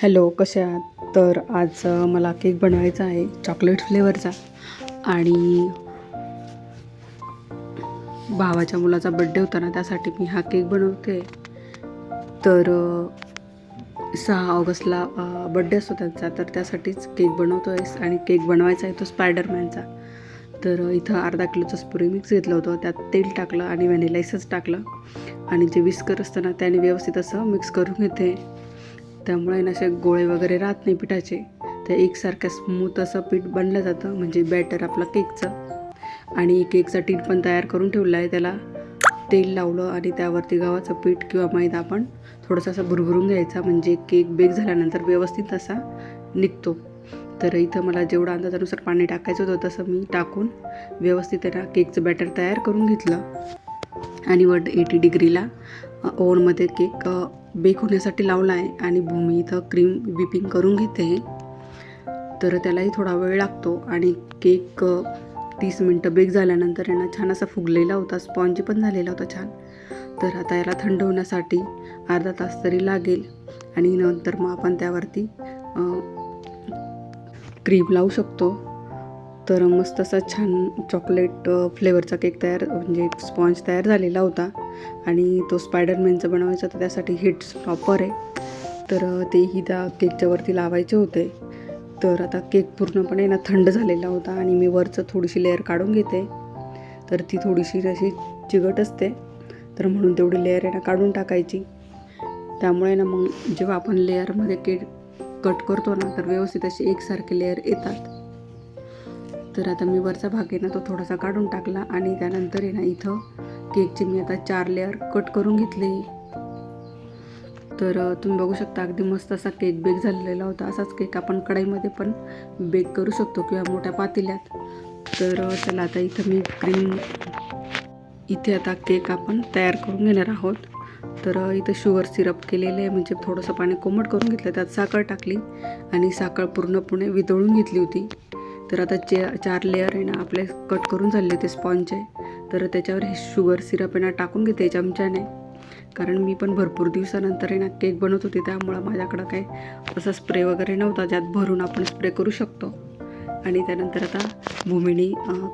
Hello, कसे आहात? तर आज मला केक बनवायचा आहे चॉकलेट फ्लेवरचा आणि भावाच्या मुलाचा बड्डे होता ना, त्यासाठी मी हा केक बनवते. तर 6 ऑगस्टला बड्डे असतो त्यांचा, तर त्यासाठीच केक बनवतो आहे आणि केक बनवायचा आहे तो स्पायडरमॅनचा. तर इथं अर्धा किलोचं स्प्रे मिक्स घेतलं होतं, त्यात तेल टाकलं आणि व्हॅनिला एसेन्स टाकलं आणि जे विस्कर असतं ना त्याने व्यवस्थित असं मिक्स करून घेते. त्यामुळे ना असे गोळे वगैरे राहत नाही पिठाचे, ते एकसारखं स्मूथ असं पीठ बनलं जातं, म्हणजे बॅटर आपलं केकचं. आणि केकचा टीन पण तयार करून ठेवला आहे, त्याला तेल लावलं आणि त्यावरती गव्हाचं पीठ किंवा मैदा आपण थोडंसं असं भुरभुरून घ्यायचा, म्हणजे केक बेक झाल्यानंतर व्यवस्थित असा निघतो. तर इथं मला जेवढं अंदाजानुसार पाणी टाकायचं होतं तसं मी टाकून व्यवस्थित त्याला केकचं बॅटर तयार करून घेतलं आणि 180 डिग्रीला ओव्हनमध्ये केक बेक होण्यासाठी लावला आहे. आणि भूमी इथं क्रीम व्हिपिंग करून घेते, तर त्यालाही थोडा वेळ लागतो. आणि केक 30 मिनटं बेक झाल्यानंतर आहे ना छान असा फुगलेला होता, स्पॉन्जी पण झालेला होता छान. तर आता याला थंड होण्यासाठी अर्धा तास तरी लागेल आणि नंतर मग आपण त्यावरती क्रीम लावू शकतो. तर मस्त असा छान चॉकलेट फ्लेवरचा केक तयार, म्हणजे स्पॉन्ज तयार झालेला होता. आणि तो स्पायडरमॅनचा बनवायचा तर त्यासाठी हिट्स प्रॉपर आहे, तर तेही त्या केकच्या वरती लावायचे होते. तर आता केक पूर्णपणे ना थंड झालेला होता आणि मी वरचं थोडीशी लेअर काढून घेते, तर ती थोडीशी अशी चिकट असते, तर म्हणून तेवढी लेअर आहे ना काढून टाकायची. त्यामुळे ना मग जेव्हा आपण लेअरमध्ये केक कट करतो ना तर व्यवस्थित अशी एकसारखे लेअर येतात. तर आता मी वरचा भाग आहे ना तो थोडासा काढून टाकला आणि त्यानंतर आहे ना इथं केकचे मी आता 4 लेअर कट करून घेतले. तर तुम्ही बघू शकता अगदी मस्त असा केक बेक झालेला होता. असाच केक आपण कढईमध्ये पण बेक करू शकतो किंवा मोठ्या पातेल्यात. तर चला आता इथं मी इथे आता केक आपण तयार करून घेणार आहोत. तर इथं शुगर सिरप केलेलं आहे, म्हणजे थोडंसं पाणी कोमट करून घेतलं, त्यात साखर टाकली आणि साखर पूर्णपणे वितळून घेतली होती. तर आता 4 लेअर आहे ना आपले कट करून झाले होते स्पॉन्जचे, तर त्याच्यावर हे शुगर सिरप आहे ना टाकून घेते चमच्याने, कारण मी पण भरपूर दिवसानंतर आहे ना केक बनवत होते, त्यामुळं माझ्याकडं काय असा स्प्रे वगैरे नव्हता ज्यात भरून आपण स्प्रे करू शकतो. आणि त्यानंतर आता भूमीने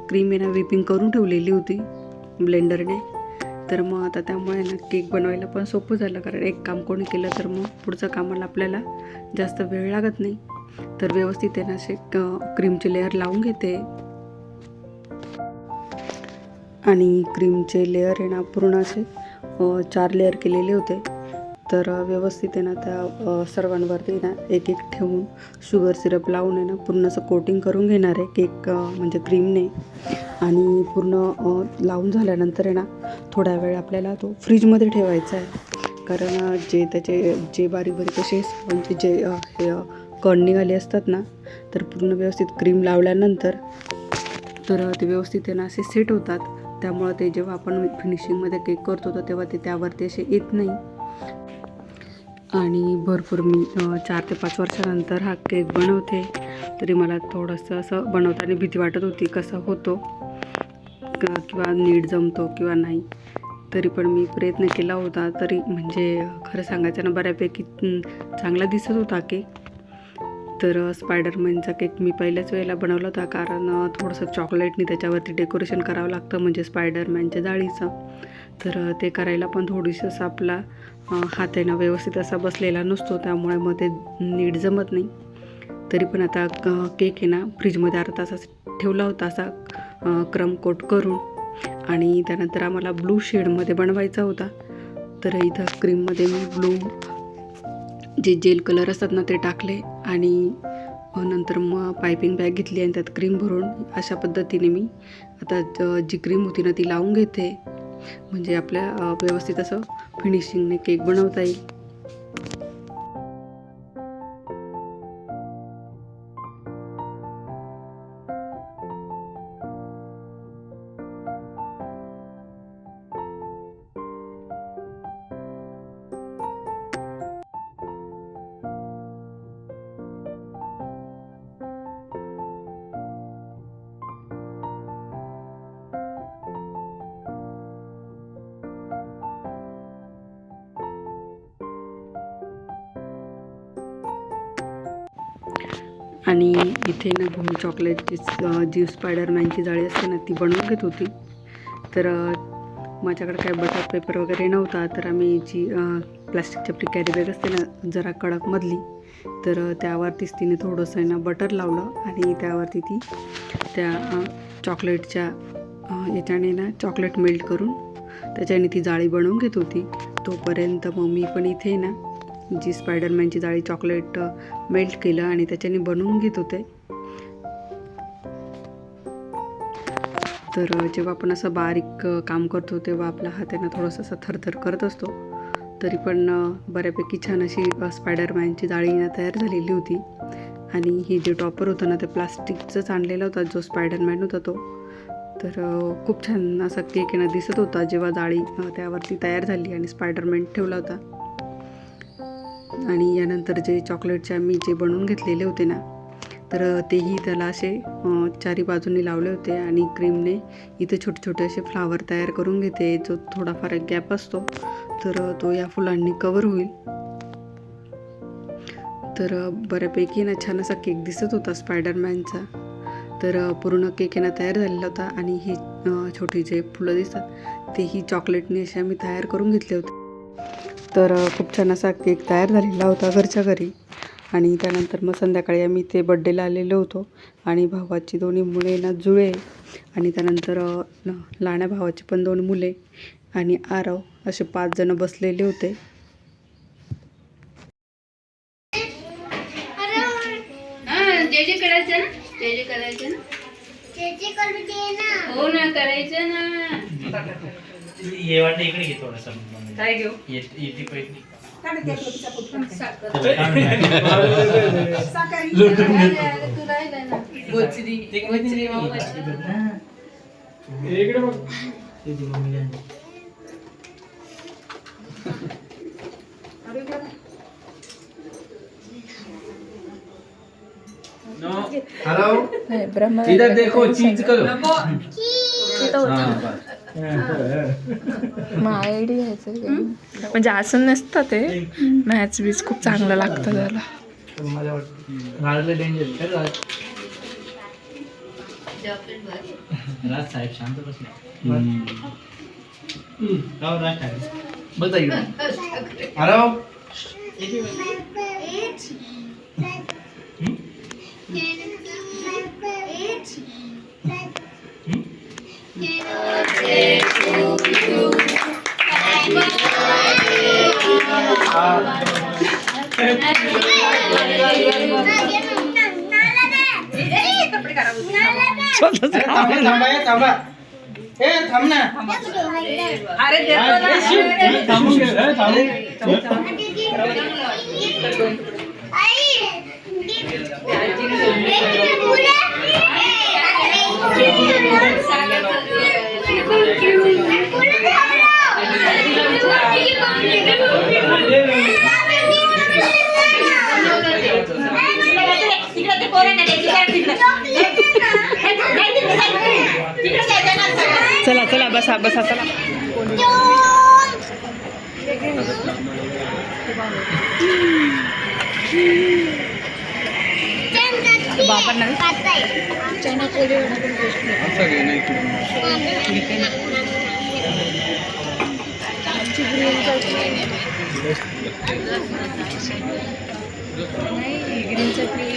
क्रीम आहे ना व्हिपिंग करून ठेवलेली होती ब्लेंडरने. तर मग आता त्यामुळे ना केक बनवायला पण सोपं झालं, कारण एक काम कोणी केलं तर मग पुढचं कामाला आपल्याला जास्त वेळ लागत नाही. तर व्यवस्थित आहे ना असे क्रीमचे लेअर लावून घेते आणि क्रीमचे लेअर आहे ना पूर्ण असे 4 लेअर केलेले होते. तर व्यवस्थित आहे ना त्या सर्वांवरती ना एक एक ठेवून शुगर सिरप लावून आहे ना पूर्ण असं कोटिंग करून घेणार आहे केक, म्हणजे क्रीमने. आणि पूर्ण लावून झाल्यानंतर आहे ना थोडा वेळ आपल्याला तो फ्रीजमध्ये ठेवायचा आहे, कारण जे बारीक बारीक असे स्पॉन्ज जे कण निघाले असतात ना, तर पूर्ण व्यवस्थित क्रीम लावल्यानंतर तर ते व्यवस्थित आहे ना असे सेट होतात. त्यामुळं ते जेव्हा आपण फिनिशिंगमध्ये केक करतो तर तेव्हा ते त्यावरती असे येत नाही. आणि भरपूर मी 4 ते 5 वर्षानंतर हा केक बनवते, तरी मला थोडंसं असं बनवताना भीती वाटत होती कसा होतो किंवा नीट जमतो किंवा नाही. तरी पण मी प्रयत्न केला होता, तरी म्हणजे खरं सांगायचं ना बऱ्यापैकी चांगला दिसत होता केक. तर स्पायडरमॅनचा केक मी पहिल्याच वेळेला बनवला होता, कारण थोडंसं चॉकलेटनी त्याच्यावरती डेकोरेशन करावं लागतं, म्हणजे स्पायडरमॅनच्या जाळीचं. तर ते करायला पण थोडीसं असं आपला हात आहे ना व्यवस्थित असा बसलेला नसतो, त्यामुळे मग ते नीट जमत नाही. तरी पण आता केक आहे ना फ्रीजमध्ये अर्धा तास ठेवला होता असा क्रम कोट करून. आणि त्यानंतर आम्हाला ब्लू शेडमध्ये बनवायचा होता, तर इथं क्रीममध्ये मी ब्लू जे जेल कलर असतात ना ते टाकले आणि नंतर मग पायपिंग बॅग घेतली आणि त्यात क्रीम भरून अशा पद्धतीने मी आता जी क्रीम होती ना ती लावून घेते, म्हणजे आपल्या व्यवस्थित असं फिनिशिंगने केक बनवता येईल. आणि इथे ना भूमी चॉकलेटची जी स्पायडरमॅनची जाळी असते ना ती बनवून घेत होती. तर माझ्याकडे काय बटर पेपर वगैरे नव्हता, तर आम्ही जी प्लास्टिकची आपली कॅरी बॅग असते ना जरा कडकमधली, तर त्यावरतीच तिने थोडंसं ना बटर लावलं आणि त्यावरती ती त्या चॉकलेटच्या याच्याने ना चॉकलेट मेल्ट करून त्याच्याने ती जाळी बनवून घेत होती. तोपर्यंत मग मी पण इथे ना जी स्पायडरमॅनची जाळी चॉकलेट मेल्ट केलं आणि त्याच्याने बनवून घेत होते. तर जेव्हा आपण असं बारीक काम करतो तेव्हा आपला हात आहे ना थोडंसं असं थरथर करत असतो. तरी पण बऱ्यापैकी छान अशी स्पायडरमॅनची जाळी ना तयार झालेली होती. आणि हे जे टॉपर होतं ना ते प्लास्टिकचंच आणलेला होता जो स्पायडरमॅन होता तो. तर खूप छान असा केक आहे ना दिसत होता जेव्हा जाळी त्यावरती तयार झाली आणि स्पायडरमॅन ठेवला होता. आणि यानंतर जे चॉकलेटचे आम्ही जे बनवून घेतलेले होते ना तर तेही त्याला असे चारी बाजूंनी लावले होते आणि क्रीमने इथे छोटे छोटे असे फ्लावर तयार करून घेते. जो थोडाफार एक गॅप असतो तर तो या फुलांनी कवर होईल. तर बऱ्यापैकी ना छान असा केक दिसत होता स्पायडरमॅनचा. तर पूर्ण केक आहे ना तयार झालेला होता आणि हे छोटे जे फुलं दिसतात तेही चॉकलेटने असे आम्ही तयार करून घेतले होते. तर खूप छान असा केक तयार झालेला होता घरच्या घरी. आणि त्यानंतर मग संध्याकाळी आम्ही ते बड्डेला आलेलो होतो आणि भावाची दोन्ही मुले ना जुळे आणि त्यानंतर लहान्या भावाची पण 2 मुले आणि आरव असे 5 जण बसलेले होते. जे जे करायचं ना, जे जे करायचं ना, जे जे करते ना, हो ना करायचं ना. ये वाटलं इकडे घे थोडंसं. काय घेऊ? येते पैकी इधर देखो चीज करो आयडी घ्यायचं म्हणजे असं नसतं ते मॅच बीच खूप चांगलं लागतं त्याला. माझ्या वाटतं डेंजर राज साहेब शांत बसले. बघा इकडे अरे थांबा ए थांब ना. अरे चला चला बसा बसा चला. बाबांना ग्रीन चटणी